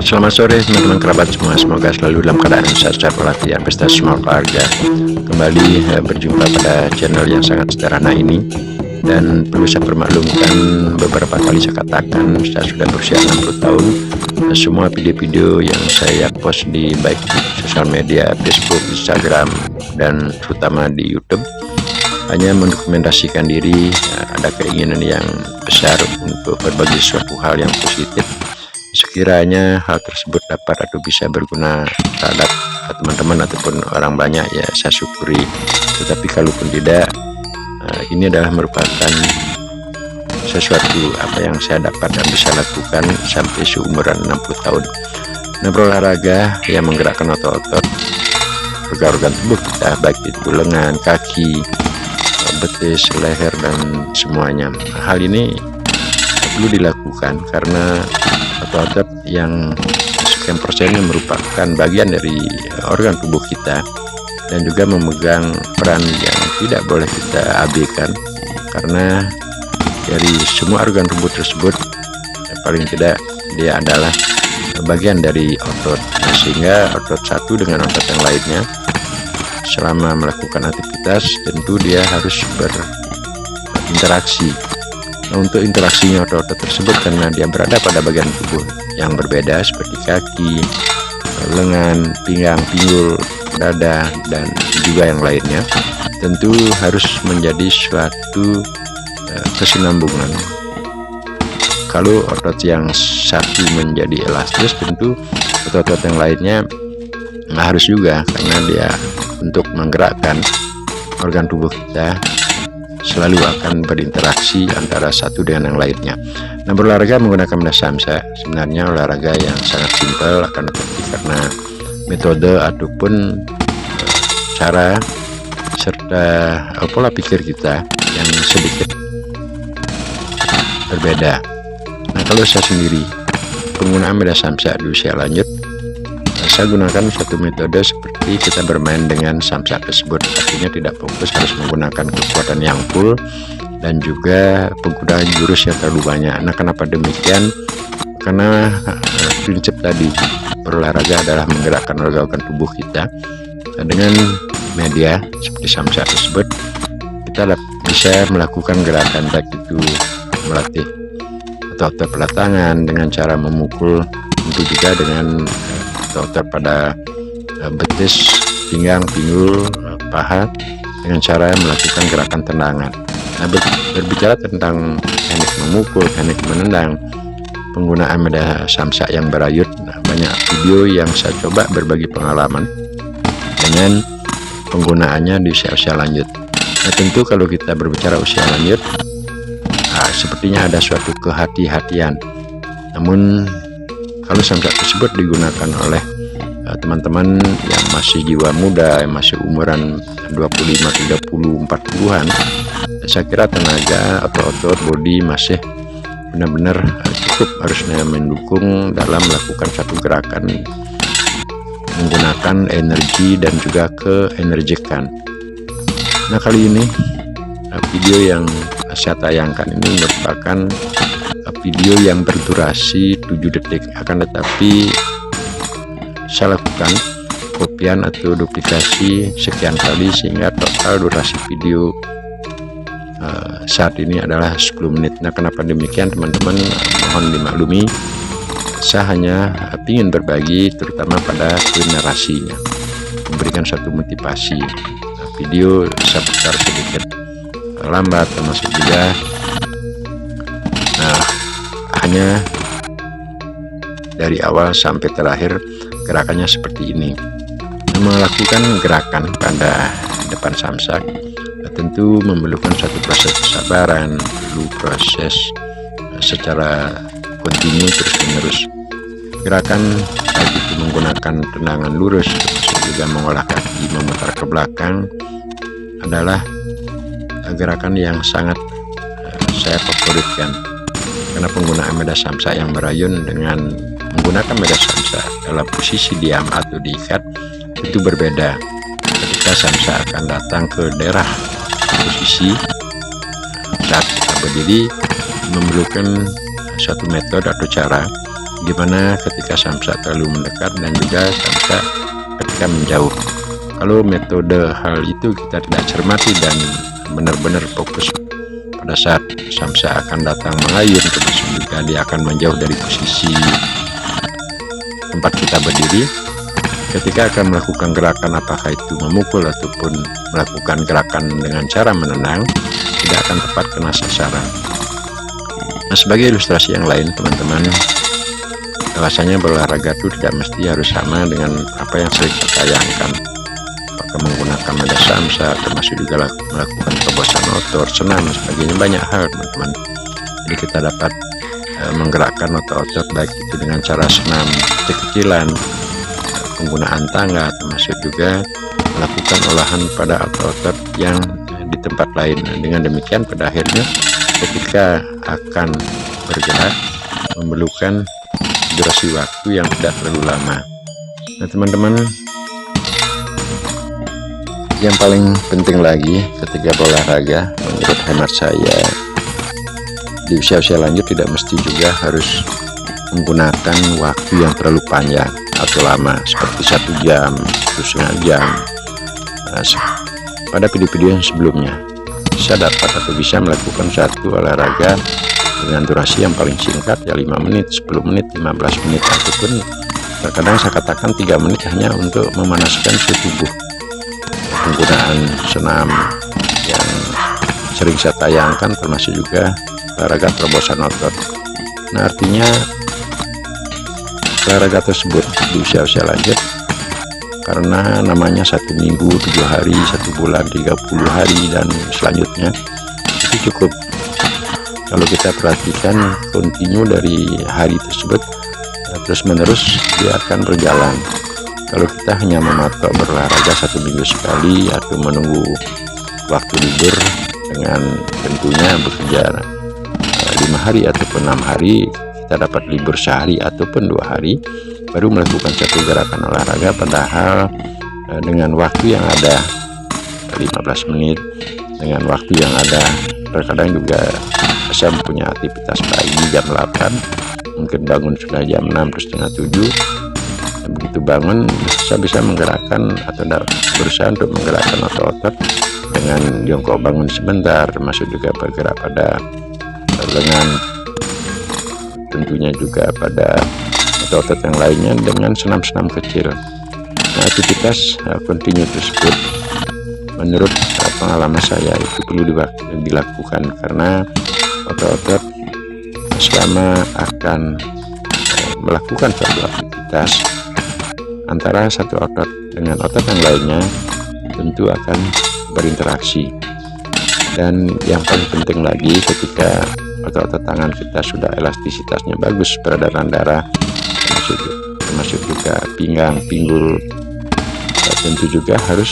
Selamat sore teman-teman kerabat semua, semoga selalu dalam keadaan sehat walafiat beserta semua keluarga. Kembali berjumpa pada channel yang sangat sederhana ini, dan perlu saya permaklumkan beberapa kali saya katakan saya sudah berusia 60 tahun. Semua video-video yang saya post di baik di sosial media, Facebook, Instagram, dan terutama di YouTube hanya mendokumentasikan diri. Ada keinginan yang besar untuk berbagi suatu hal yang positif. Sekiranya hal tersebut dapat atau bisa berguna terhadap teman-teman ataupun orang banyak, ya saya syukuri. Tetapi kalaupun tidak, ini adalah merupakan sesuatu apa yang saya dapat dan bisa lakukan sampai seumuran 60 tahun. Nah, berolahraga yang menggerakkan otot-otot organ-organ tubuh kita, baik itu lengan, kaki, betis, leher, dan semuanya. Hal ini perlu dilakukan karena otot-otot yang sekian persennya merupakan bagian dari organ tubuh kita dan juga memegang peran yang tidak boleh kita abaikan, karena dari semua organ tubuh tersebut paling tidak dia adalah bagian dari otot, sehingga otot satu dengan otot yang lainnya selama melakukan aktivitas tentu dia harus berinteraksi. Nah, untuk interaksinya otot-otot tersebut karena dia berada pada bagian tubuh yang berbeda seperti kaki, lengan, pinggang, pinggul, dada, dan juga yang lainnya, tentu harus menjadi suatu kesinambungan. Kalau otot yang satu menjadi elastis, tentu otot-otot yang lainnya harus juga, karena dia untuk menggerakkan organ tubuh kita selalu akan berinteraksi antara satu dengan yang lainnya. Nah, berolahraga menggunakan benda samsa sebenarnya olahraga yang sangat simpel, akan tetapi karena metode ataupun cara serta pola pikir kita yang sedikit berbeda. Nah, kalau saya sendiri penggunaan benda samsa di usia lanjut, saya gunakan suatu metode seperti kita bermain dengan samsa tersebut, artinya tidak fokus harus menggunakan kekuatan yang full dan juga penggunaan jurus yang terlalu banyak. Nah, kenapa demikian? Karena prinsip tadi, berolahraga adalah menggerakkan organ-organ tubuh kita. Nah, dengan media seperti samsa tersebut kita bisa melakukan gerakan baik itu melatih otot-otot pada tangan dengan cara memukul, tentu juga dengan otot pada betis, pinggang, pinggul, paha dengan cara melakukan gerakan tendangan. Nah, berbicara tentang teknik memukul, teknik menendang, penggunaan media samsa yang berayut, banyak video yang saya coba berbagi pengalaman dengan penggunaannya di usia-usia lanjut. Nah, tentu kalau kita berbicara usia lanjut, sepertinya ada suatu kehati-hatian. Namun kalau samsa tersebut digunakan oleh teman-teman yang masih jiwa muda, yang masih umuran 25, 30, 40-an, saya kira tenaga otot-otot body masih benar-benar cukup harusnya mendukung dalam melakukan satu gerakan menggunakan energi dan juga keenergikan. Nah, kali ini video yang saya tayangkan ini merupakan video yang berdurasi 7 detik, akan tetapi saya lakukan kopian atau duplikasi sekian kali sehingga total durasi video saat ini adalah 10 menit. Nah, kenapa demikian teman-teman, mohon dimaklumi, saya hanya ingin berbagi terutama pada narasinya, memberikan suatu motivasi. Video saya putar sedikit lambat termasuk juga hanya dari awal sampai terakhir gerakannya seperti ini. Melakukan gerakan pada depan samsak tentu memerlukan suatu proses kesabaran, perlu proses secara kontinu terus menerus. Gerakan baik itu menggunakan tendangan lurus, juga mengolah kaki memutar ke belakang, adalah gerakan yang sangat saya favoritkan, karena penggunaan media samsa yang berayun dengan menggunakan media samsa dalam posisi diam atau diikat itu berbeda. Ketika samsa akan datang ke daerah posisi saat kita berdiri, memerlukan suatu metode atau cara gimana ketika samsak terlalu mendekat dan juga samsak ketika menjauh. Kalau metode hal itu kita tidak cermati dan benar-benar fokus pada saat samsak akan datang mengayun, termasuk juga dia akan menjauh dari posisi tempat kita berdiri, ketika akan melakukan gerakan, apakah itu memukul ataupun melakukan gerakan dengan cara menendang, tidak akan tepat kena sasaran. Nah, sebagai ilustrasi yang lain teman-teman, bahwasanya berolahraga itu tidak mesti harus sama dengan apa yang sering kita tayangkan, apakah menggunakan media samsak, termasuk juga melakukan terobosan otot, senam, dan sebagainya. Banyak hal teman-teman. Jadi kita dapat menggerakkan otot-otot baik itu dengan cara senam kecil-kecilan, penggunaan tangga, termasuk juga melakukan olahan pada otot-otot yang di tempat lain. Dengan demikian pada akhirnya ketika akan bergerak memerlukan durasi waktu yang tidak terlalu lama. Nah teman-teman, yang paling penting lagi ketika berolahraga menurut hemat saya, di usia-usia lanjut tidak mesti juga harus menggunakan waktu yang terlalu panjang atau lama seperti 1 jam, 1,5 jam. Nah, pada video-video yang sebelumnya saya dapat atau bisa melakukan satu olahraga dengan durasi yang paling singkat, ya 5 menit, 10 menit, 15 menit, ataupun terkadang saya katakan 3 menit hanya untuk memanaskan suhu tubuh. Penggunaan senam yang sering saya tayangkan termasuk juga olahraga terobosan otot. Nah artinya olahraga tersebut di usia-usia lanjut, karena namanya 1 minggu, 7 hari, 1 bulan, 30 hari, dan selanjutnya, itu cukup. Kalau kita perhatikan kontinu dari hari tersebut terus menerus, dia akan berjalan. Kalau kita hanya mematok berolahraga 1 minggu sekali atau menunggu waktu libur dengan tentunya bekerja 5 hari ataupun 6 hari, kita dapat libur sehari ataupun 2 hari baru melakukan satu gerakan olahraga, padahal dengan waktu yang ada 15 menit, dengan waktu yang ada, terkadang juga saya mempunyai aktivitas pagi jam 8, mungkin bangun sudah jam 6 terus setengah 7. Begitu bangun saya bisa menggerakkan atau berusaha untuk menggerakkan otot-otot dengan jongkok bangun sebentar, termasuk juga bergerak pada lengan, tentunya juga pada otot-otot yang lainnya dengan senam-senam kecil. Nah, aktivitas kontinu tersebut menurut pengalaman saya itu perlu dilakukan, karena otot-otot selama akan melakukan suatu aktivitas antara satu otot dengan otot yang lainnya tentu akan berinteraksi. Dan yang paling penting lagi, ketika otot-otot tangan kita sudah elastisitasnya bagus, peredaran darah termasuk juga pinggang, pinggul, tentu juga harus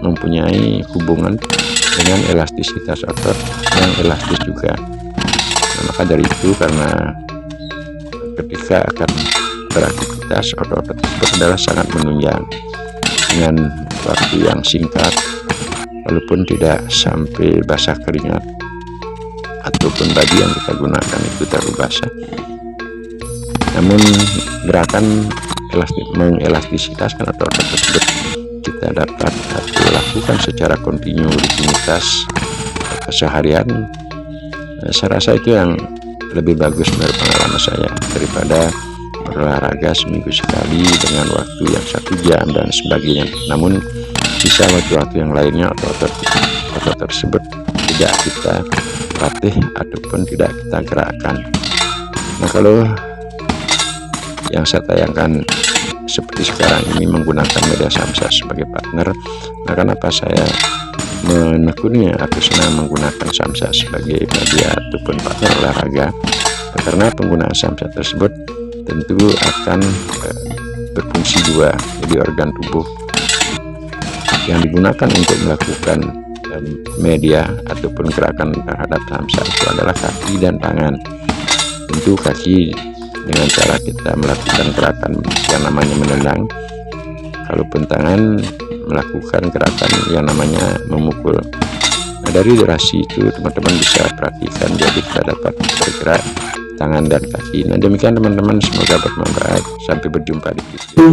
mempunyai hubungan dengan elastisitas otot yang elastis juga. Nah, maka dari itu, karena ketika akan beraktivitas, otot-otot tersebut adalah sangat menunjang dengan waktu yang singkat, walaupun tidak sampai basah keringat ataupun baju yang kita gunakan itu terlalu basah, namun gerakan mengelastisitaskan otot-otot tersebut kita dapat lakukan secara kontinu, rutinitas keseharian. Saya rasa itu yang lebih bagus menurut pengalaman saya daripada berolahraga seminggu sekali dengan waktu yang 1 jam dan sebagainya. Namun bisa waktu-waktu yang lainnya otot tersebut tidak kita latih ataupun tidak kita gerakkan. Nah, kalau yang saya tayangkan seperti sekarang ini menggunakan media samsak sebagai partner, nah kenapa saya menekuninya atau senang menggunakan samsak sebagai media ataupun partner olahraga? Karena penggunaan samsak tersebut tentu akan berfungsi dua. Jadi organ tubuh yang digunakan untuk melakukan media ataupun gerakan terhadap samsak itu adalah kaki dan tangan. Tentu kaki dengan cara kita melakukan gerakan yang namanya menendang, kalaupun tangan melakukan gerakan yang namanya memukul. Nah, dari durasi itu teman-teman bisa perhatikan, jadi kita dapat bergerak tangan dan kaki. Nah demikian teman-teman, semoga bermanfaat. Sampai berjumpa di video